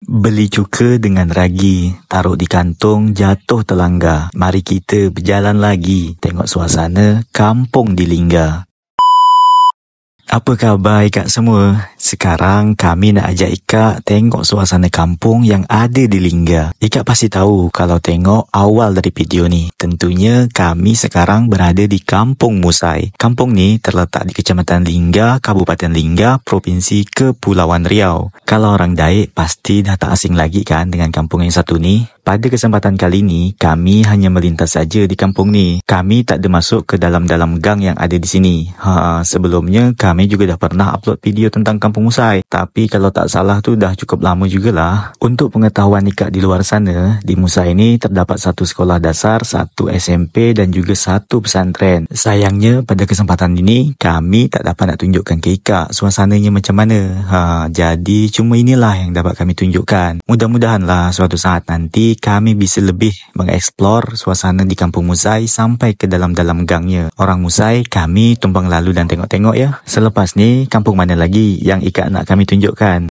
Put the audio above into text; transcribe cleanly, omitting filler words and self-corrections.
Beli cuka dengan ragi, taruh di kantung, jatuh telanggar. Mari kita berjalan lagi, tengok suasana kampung di Lingga. Apa khabar Ikak semua? Sekarang kami nak ajak Ikak tengok suasana kampung yang ada di Lingga. Ikak pasti tahu kalau tengok awal dari video ni. Tentunya kami sekarang berada di Kampung Musai. Kampung ni terletak di Kecamatan Lingga, Kabupaten Lingga, Provinsi Kepulauan Riau. Kalau orang Daik pasti dah tak asing lagi kan dengan kampung yang satu ni. Pada kesempatan kali ni, kami hanya melintas saja di kampung ni. Kami tak ada masuk ke dalam-dalam gang yang ada di sini. Sebelumnya kami juga dah pernah upload video tentang Kampung Musai. Tapi kalau tak salah tu dah cukup lama jugalah. Untuk pengetahuan Ikak di luar sana, di Musai ni terdapat satu sekolah dasar, satu SMP dan juga satu pesantren. Sayangnya pada kesempatan ini, kami tak dapat nak tunjukkan ke Ikak suasananya macam mana. Jadi cuma inilah yang dapat kami tunjukkan. Mudah-mudahanlah suatu saat nanti kami bisa lebih mengeksplor suasana di Kampung Musai sampai ke dalam-dalam gangnya. Orang Musai, kami tumpang lalu dan tengok-tengok ya. Selepas ni, kampung mana lagi yang Ikak nak kami tunjukkan?